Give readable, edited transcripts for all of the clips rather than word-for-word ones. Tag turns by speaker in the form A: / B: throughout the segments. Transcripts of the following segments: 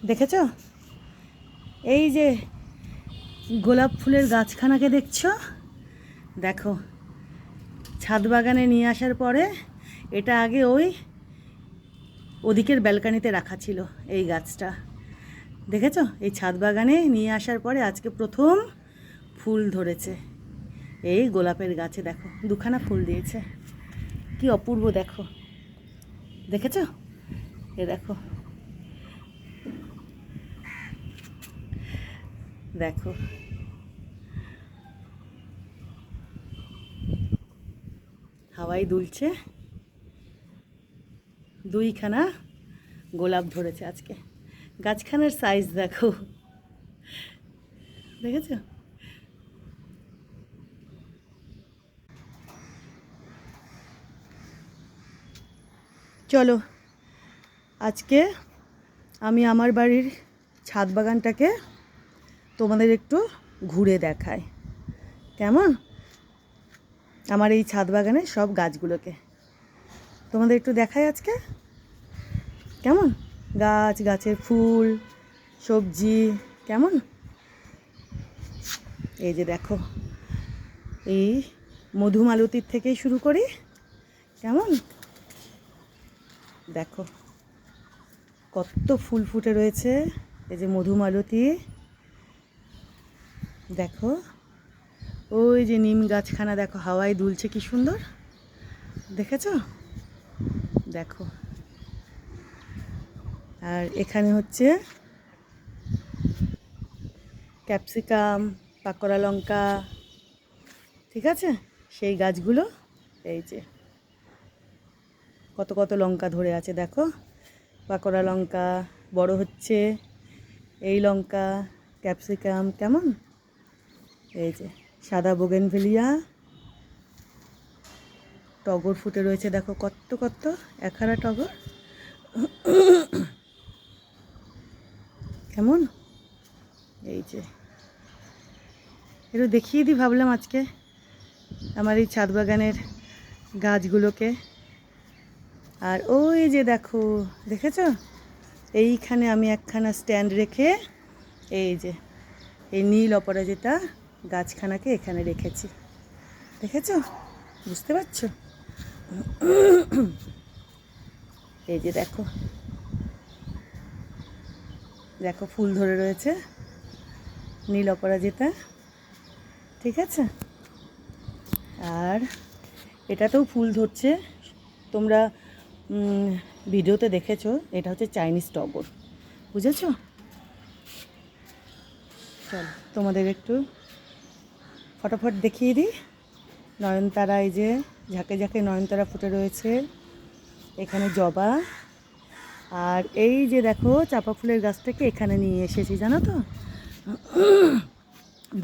A: দেখেছো? এই যে গোলাপ ফুলের গাছখানাকে দেখছো? দেখো, ছাদ বাগানে নিয়ে আসার পরে এটা আগে ওদিকের ব্যালকানিতে রাখা ছিল এই গাছটা। দেখেছো? এই ছাদ বাগানে নিয়ে আসার পরে আজকে প্রথম ফুল ধরেছে এই গোলাপের গাছে। দেখো, দুখানা ফুল দিয়েছে, কি অপূর্ব। দেখো, দেখেছো? এ দেখো, দেখো হাওয়ায় দুলছে, দুইখানা গোলাপ ধরেছে আজকে। গাছখানার সাইজ দেখো, দেখেছো? চলো আজকে আমি আমার বাড়ির ছাদ বাগানটাকে তোমাদের একটু ঘুরে দেখাই, কেমন? আমার এই ছাদ বাগানের সব গাছগুলোকে তোমাদের একটু দেখাই আজকে, কেমন? গাছ, গাছের ফুল, সবজি, কেমন? এই যে দেখো, এই মধুমালতির থেকেই শুরু করি, কেমন? দেখো কত ফুল ফুটে রয়েছে। এই যে মধুমালতি, দেখো ওই যে নিম গাছখানা, দেখো হাওয়ায় দুলছে কি সুন্দর, দেখেছো? দেখো, আর এখানে হচ্ছে ক্যাপসিকাম, পাকোড়া লঙ্কা, ঠিক আছে? সেই গাছগুলো এই যে কত কত লঙ্কা ধরে আছে, দেখো পাকোড়া লঙ্কা বড় হচ্ছে, এই লঙ্কা, ক্যাপসিকাম, কেমন? এই যে সাদা বোগেনভেলিয়া, টগর ফুটে রয়েছে, দেখো কত কত একহারা টগর, কেমন? এই যে একটু দেখিয়ে দিই ভাবলাম আজকে আমার এই ছাদ বাগানের গাছগুলোকে। আর ওই যে দেখো, দেখেছো? এইখানে আমি একখানা স্ট্যান্ড রেখে এই যে এই নীল অপরাজিতা গাছখানাকে এখানে রেখেছি, দেখেছো? বুঝতে পারছো? এই যে দেখো, দেখো ফুল ধরে রয়েছে নীল অপরাজিতা, ঠিক আছে? আর এটাতেও ফুল ধরছে, তোমরা ভিডিওতে দেখেছো, এটা হচ্ছে চাইনিজ টগর, বুঝেছো? চলো তোমাদের একটু ফটাফট দেখিয়ে দিই। নয়নতারা, এই যে ঝাঁকে ঝাঁকে নয়নতারা ফুটে রয়েছে, এখানে জবা, আর এই যে দেখো চাপা ফুলের গাছটাকে এখানে নিয়ে এসেছি, জানো তো?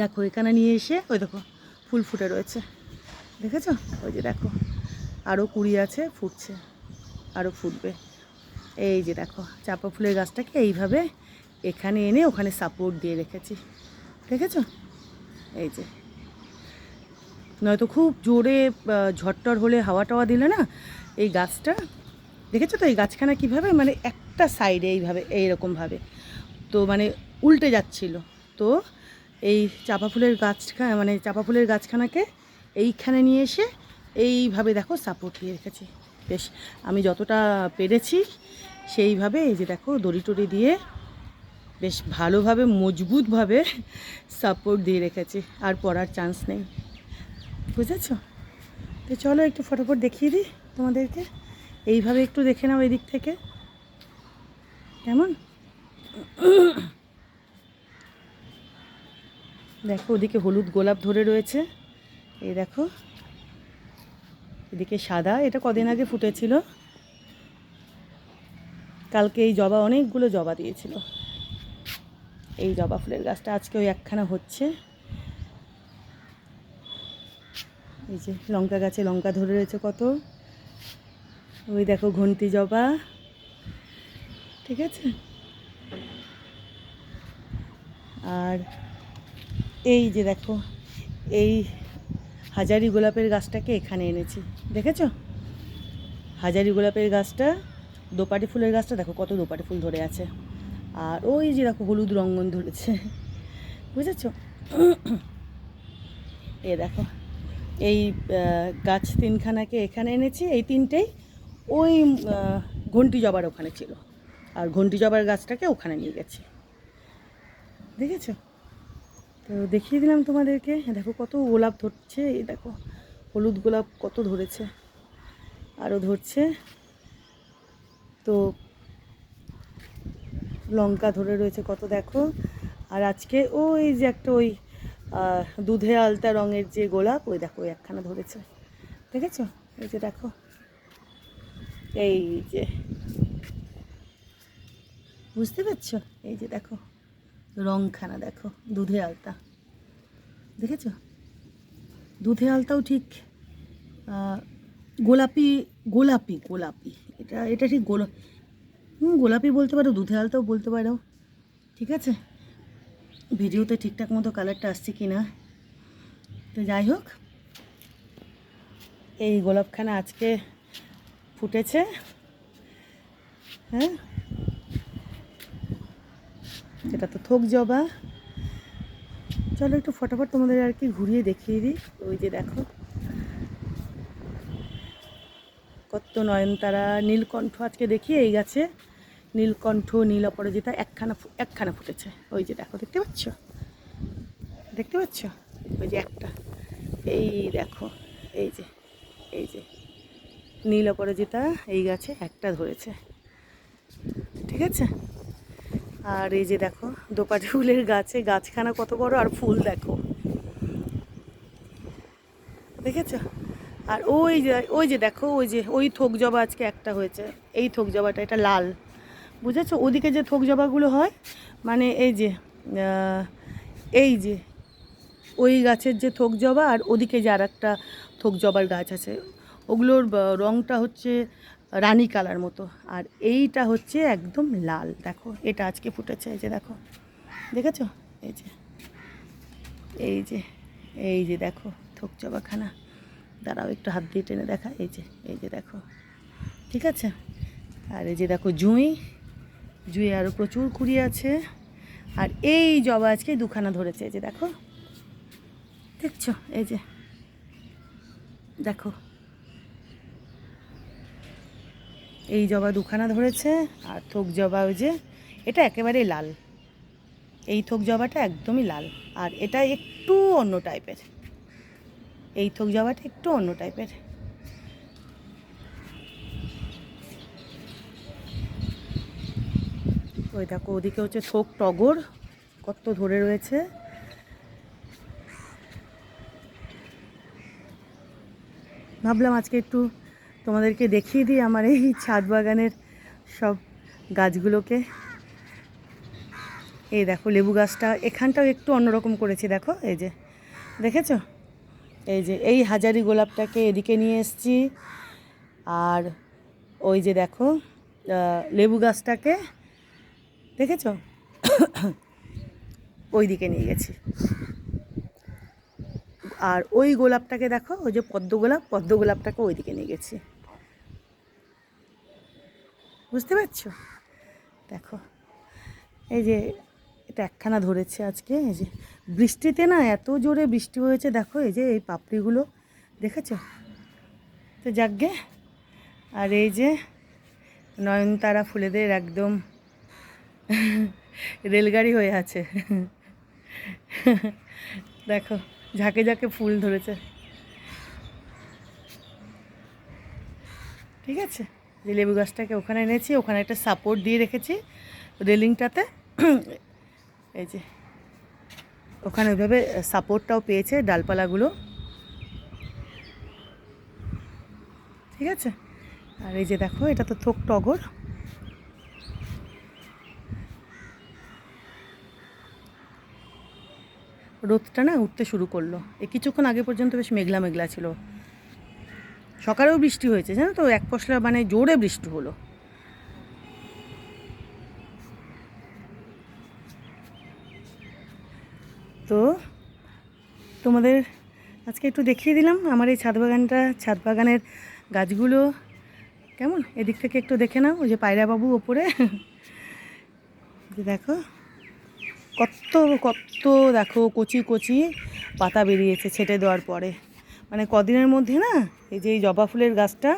A: দেখো এখানে নিয়ে এসে ওই দেখো ফুল ফুটে রয়েছে, দেখেছো? ওই যে দেখো আরও কুড়ি আছে, ফুটছে, আরও ফুটবে। এই যে দেখো চাপা ফুলের গাছটাকে এইভাবে এখানে এনে ওখানে সাপোর্ট দিয়ে রেখেছি, দেখেছো? এই যে নয়তো খুব জোরে ঝড়টর হলে হাওয়া টাওয়া দিলে না এই গাছটা, দেখেছো তো? এই গাছখানা কীভাবে মানে একটা সাইডে এইভাবে এইরকমভাবে তো মানে উল্টে যাচ্ছিল, তো এই চাপা ফুলের গাছখানা মানে চাপা ফুলের গাছখানাকে এইখানে নিয়ে এসে এইভাবে দেখো সাপোর্ট দিয়ে রেখেছি। বেশ আমি যতটা পেরেছি সেইভাবে এই যে দেখো দড়ি টড়ি দিয়ে বেশ ভালোভাবে মজবুতভাবে সাপোর্ট দিয়ে রেখেছি, আর পড়ার চান্স নেই, বুঝেছো? তো চলো একটু ফটোফট দেখিয়ে দিই তোমাদেরকে, এইভাবে একটু দেখে নাও এদিক থেকে, কেমন? দেখো ওদিকে হলুদ গোলাপ ধরে রয়েছে, এই দেখো এদিকে সাদা, এটা কদিন আগে ফুটেছিল, কালকে এই জবা অনেকগুলো জবা দিয়েছিল, এই জবা ফুলের গাছটা আজকে ওই একখানা হচ্ছে। এই যে লঙ্কা গাছে লঙ্কা ধরে রয়েছে কত, ওই দেখো ঘন্টি জবা, ঠিক আছে? আর এই যে দেখো এই হাজারি গোলাপের গাছটাকে এখানে এনেছি, দেখেছো? হাজারি গোলাপের গাছটা, দোপাটি ফুলের গাছটা দেখো কত দোপাটি ফুল ধরে আছে, আর ওই যে দেখো হলুদ রঙ্গন ধরেছে, বুঝেছো? এ দেখো এই গাছ তিনখানাকে এখানে এনেছি, এই তিনটেই ওই ঘন্টি জবার ওখানে ছিল, আর ঘন্টি জবার গাছটাকে ওখানে নিয়ে গেছি, দেখেছো? তো দেখিয়ে দিলাম তোমাদেরকে। দেখো কত গোলাপ ধরছে, এই দেখো হলুদ গোলাপ কত ধরেছে, আরও ধরছে। তো লঙ্কা ধরে রয়েছে কত দেখো। আর আজকে ওই যে একটা ওই দুধে আলতা রঙের যে গোলাপ, ওই দেখো ওই একখানা ধরেছে, দেখেছো? এই যে দেখো, এই যে বুঝতে পারছো? এই যে দেখো রংখানা দেখো, দুধে আলতা, দেখেছো? দুধে আলতাও ঠিক গোলাপি গোলাপি গোলাপি, এটা ঠিক গোলাপি বলতে পারো, দুধে আলতাও বলতে পারো, ঠিক আছে? ভিডিওতে ঠিকঠাক মতো কালারটা আসছে কি না, তো যাই হোক, এই গোলাপখানা আজকে ফুটেছে। হ্যাঁ, এটা তো থোক জবা। চলো একটু ফটাফট তোমাদের আর কি ঘুরিয়ে দেখিয়ে দিই। ওই যে দেখো কত নয়নতারা, নীলকণ্ঠ আজকে দেখি এই গাছে নীলকণ্ঠ, নীল অপরাজিতা একখানা ফুটেছে। ওই যে দেখো, দেখতে পাচ্ছ? দেখতে পাচ্ছ? ওই যে একটা, এই দেখো, এই যে এই যে নীল অপরাজিতা এই গাছে একটা ধরেছে, ঠিক আছে? আর এই যে দেখো দোপাটি ফুলের গাছে গাছখানা কত বড়, আর ফুল দেখো, দেখেছো? আর ওই যে দেখো, ওই থোক জবা আজকে একটা হয়েছে, এই থোক জবাটা, এটা লাল, বুঝেছো? ওদিকে যে থোক জবাগুলো হয়, মানে এই যে ওই গাছের যে থোক জবা, আর ওদিকে যে আর একটা থোক জবার গাছ আছে, ওগুলোর রঙটা হচ্ছে রানী কালার মতো, আর এইটা হচ্ছে একদম লাল। দেখো এটা আজকে ফুটেছে, এই যে দেখো, দেখেছো? এই যে এই যে এই যে দেখো থোক জবাখানা, দাঁড়াও একটু হাত দিয়ে টেনে দেখা, এই যে দেখো, ঠিক আছে? আর এই যে দেখো জুঁই আরও প্রচুর কুড়ি আছে। আর এই জবা আজকে দুখানা ধরেছে, এই যে দেখো, দেখছো? এই যে দেখো, এই জবা দুখানা ধরেছে। আর থোক জবা ওই যে, এটা একেবারেই লাল, এই থোক জবাটা একদমই লাল, আর এটা একটু অন্য টাইপের, এই থোক জবাটা একটু অন্য টাইপের। ওই দেখো ওদিকে হচ্ছে থোক টগর, কত ধরে রয়েছে। ভাবলাম আজকে একটু তোমাদেরকে দেখিয়ে দিই আমার এই ছাদ বাগানের সব গাছগুলোকে। এই দেখো লেবু গাছটা এখানটাও একটু অন্যরকম করেছি, দেখো এই যে, দেখেছো? এই যে এই হাজারি গোলাপটাকে এদিকে নিয়ে এসেছি, আর ওই যে দেখো লেবু গাছটাকে, দেখেছো? ওই দিকে নিয়ে গেছি। আর ওই গোলাপটাকে দেখো, ওই যে পদ্ম গোলাপটাকে ওই দিকে নিয়ে গেছি, বুঝতে পারছো? দেখো এই যে এটা একখানা ধরেছে আজকে, এই যে বৃষ্টিতে না এত জোরে বৃষ্টি হয়েছে, দেখো এই যে এই পাপড়িগুলো, দেখেছো? তো যাকগে। আর এই যে নয়নতারা ফুলেদের একদম রেলগাড়ি হয়ে আছে, দেখো ঝাঁকে ঝাঁকে ফুল ধরেছে, ঠিক আছে? যে লেবু গাছটাকে ওখানে এনেছি, ওখানে একটা সাপোর্ট দিয়ে রেখেছি রেলিংটাতে, এই যে ওখানে ওইভাবে সাপোর্টটাও পেয়েছে ডালপালাগুলো, ঠিক আছে? আর এই যে দেখো এটা তো থোক টগর, রোদটা না উঠতে শুরু করলো, এই কিছুক্ষণ আগে পর্যন্ত বেশ মেঘলা মেঘলা ছিল, সকালেও বৃষ্টি হয়েছে জানো তো, এক পশলা মানে জোরে বৃষ্টি হলো। তো তোমাদের আজকে একটু দেখিয়ে দিলাম আমার এই ছাদ বাগানের গাছগুলো কেমন। এদিক থেকে একটু দেখে নাও, ওই যে পায়রা বাবু ওপরে দেখো কত কত, দেখো কচি কচি পাতা বেরিয়েছে ছেটে দেওয়ার পরে। মানে কদিনের মধ্যে না এই যে এই জবা ফুলের গাছটা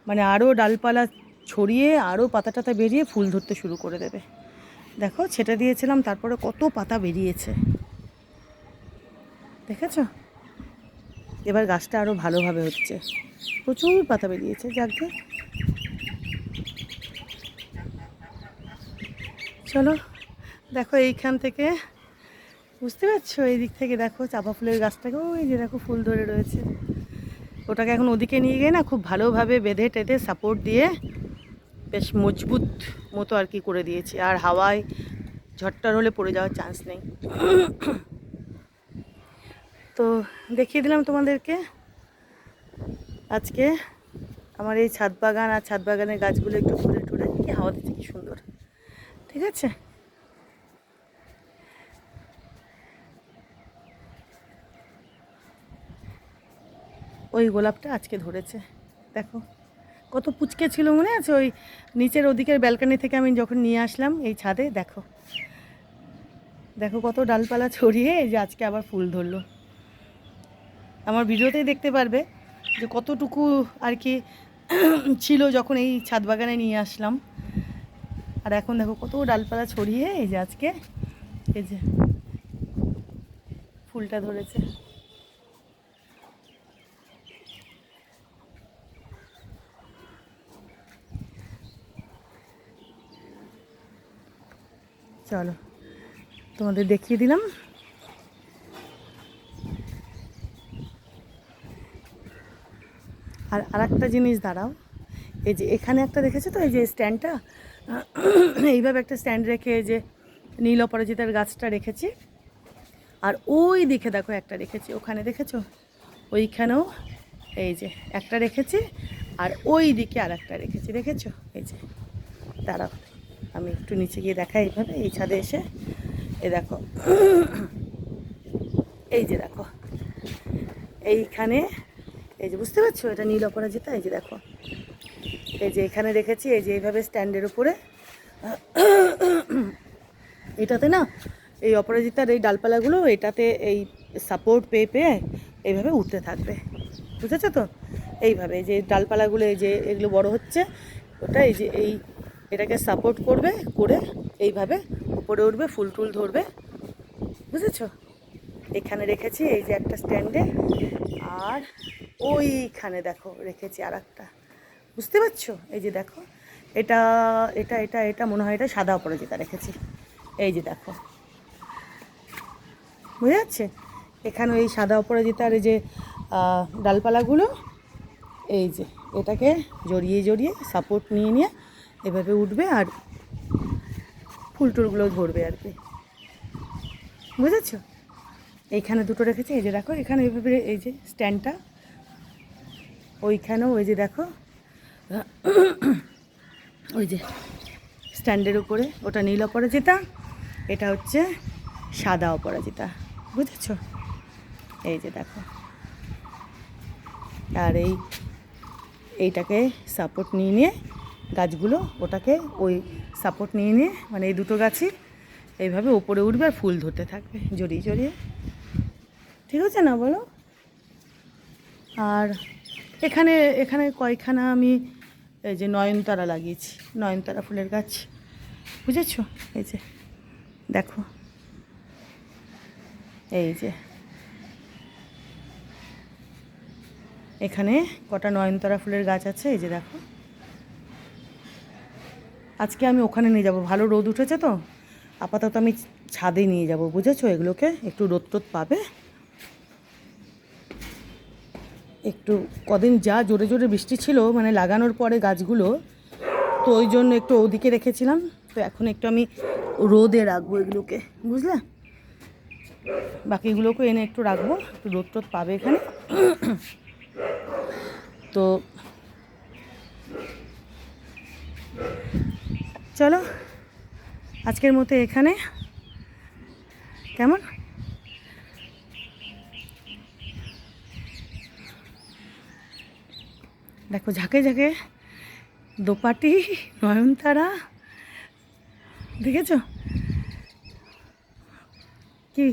A: মানে আরও ডালপালা ছড়িয়ে আরও পাতা টাতা বেরিয়ে ফুল ধরতে শুরু করে দেবে। দেখো ছেটে দিয়েছিলাম, তারপরে কত পাতা বেরিয়েছে, দেখেছো? এবার গাছটা আরও ভালোভাবে হচ্ছে, প্রচুর পাতা বেরিয়েছে। যাকে চলো দেখো এইখান থেকে বুঝতে পারছো, এই দিক থেকে দেখো চাপা ফুলের গাছটাকে, ওই যে দেখো ফুল ধরে রয়েছে। ওটাকে এখন ওদিকে নিয়ে গিয়ে না খুব ভালোভাবে বেঁধে টেঁধে সাপোর্ট দিয়ে বেশ মজবুত মতো আর কি করে দিয়েছি। আর হাওয়ায় ঝড়টার হলে পড়ে যাওয়ার চান্স নেই। তো দেখিয়ে দিলাম তোমাদেরকে আজকে আমার এই ছাদ বাগান আর ছাদ বাগানের গাছগুলো একটু ঘুরে টুরে, কি হাওয়া দিচ্ছে, কি সুন্দর। ঠিক আছে, ওই গোলাপটা আজকে ধরেছে, দেখো কত পুচকে ছিল, মনে আছে? ওই নিচের ওদিকের ব্যালকনি থেকে আমি যখন নিয়ে আসলাম এই ছাদে, দেখো দেখো কত ডালপালা ছড়িয়ে এই যে আজকে আবার ফুল ধরলো। আমার ভিডিওতেই দেখতে পারবে যে কতটুকু আর কি ছিল যখন এই ছাদ বাগানে নিয়ে আসলাম, আর এখন দেখো কত ডালপালা ছড়িয়ে এই যে আজকে এই যে ফুলটা ধরেছে। চলো তোমাদের দেখিয়ে দিলাম। আর আরেকটা জিনিস দাঁড়াও, এই যে এখানে একটা দেখেছো তো, এই যে স্ট্যান্ডটা, এইভাবে একটা স্ট্যান্ড রেখে এই যে নীল অপরাজিতার গাছটা রেখেছি। আর ওই দিকে দেখো একটা রেখেছি, ওখানে দেখেছো? ওইখানেও এই যে একটা রেখেছি, আর ওই দিকে আর একটা রেখেছি, দেখেছো? এই যে দাঁড়াও আমি একটু নিচে গিয়ে দেখাই, এইভাবে এই ছাদে এসে এই দেখো, এই যে দেখো এইখানে, এই যে বুঝতে পারছো এটা নীল অপরাজিতা, এই যে দেখো এই যে এখানে রেখেছি, এই যে এইভাবে স্ট্যান্ডের উপরে। এটাতে না এই অপরাজিতার এই ডালপালাগুলো এটাতে এই সাপোর্ট পেয়ে পেয়ে এইভাবে উঠতে থাকবে, বুঝেছো তো? এইভাবে এই যে ডালপালাগুলো এই যে এগুলো বড় হচ্ছে, ওটা এই যে এই এটাকে সাপোর্ট করবে, করে এইভাবে উপরে উঠবে, ফুল টুল ধরবে, বুঝেছো? এখানে রেখেছি এই যে একটা স্ট্যান্ডে, আর ওইখানে দেখো রেখেছি আর একটা, বুঝতে পারছো? এই যে দেখো এটা এটা এটা এটা মনে হয় এটা সাদা অপরাজিতা রেখেছি, এই যে দেখো বুঝে যাচ্ছে? এখানে এই সাদা অপরাজিতার এই যে ডালপালাগুলো এই যে এটাকে জড়িয়ে জড়িয়ে সাপোর্ট নিয়ে নিয়ে এভাবে উঠবে আর ফুল টুলগুলো ধরবে আর কি, বুঝেছো? এইখানে দুটো রেখেছি, এই যে দেখো এখানে এইভাবে এই যে স্ট্যান্ডটা, ওইখানেও ওই যে দেখো ওই যে স্ট্যান্ডের উপরে ওটা নীল অপরাজিতা, এটা হচ্ছে সাদা অপরাজিতা, বুঝেছো? এই যে দেখো, আর এইটাকে সাপোর্ট নিয়ে নিয়ে গাছগুলো ওটাকে ওই সাপোর্ট নিয়ে নিয়ে মানে এই দুটো গাছই এইভাবে উপরে উঠবে আর ফুল ধরতে থাকবে জড়িয়ে জড়িয়ে, ঠিক আছে না বলো? আর এখানে এখানে কয়খানা আমি এই যে নয়নতারা লাগিয়েছি, নয়নতারা ফুলের গাছ, বুঝেছো? এই যে দেখো এই যে এখানে কটা নয়নতারা ফুলের গাছ আছে, এই যে দেখো। আজকে আমি ওখানে নিয়ে যাব, ভালো রোদ উঠেছে তো, আপাতত আমি ছাদে নিয়ে যাব, বুঝেছো? এগুলোকে একটু রোদ টোদ পাবে, একটু কদিন যা জোরে জোরে বৃষ্টি ছিল মানে লাগানোর পরে গাছগুলো, তো ওই জন্য একটু ওদিকে রেখেছিলাম, তো এখন একটু আমি রোদে রাখবো এগুলোকে, বুঝলে? বাকিগুলোকে এনে একটু রাখবো, একটু রোদ টোদ পাবে এখানে। তো চলো আজকের মতো এখানে, কেমন? দেখো ঝাঁকে ঝাঁকে দোপাটি, নয়নতারা, দেখেছো? কি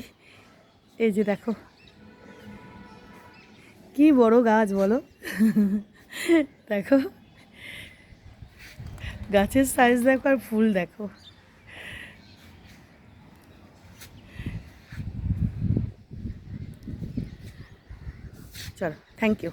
A: এই যে দেখো কি বড় গাছ বলো। দেখো গাছের সাইজ দেখো আর ফুল দেখো। চলো, থ্যাংক ইউ।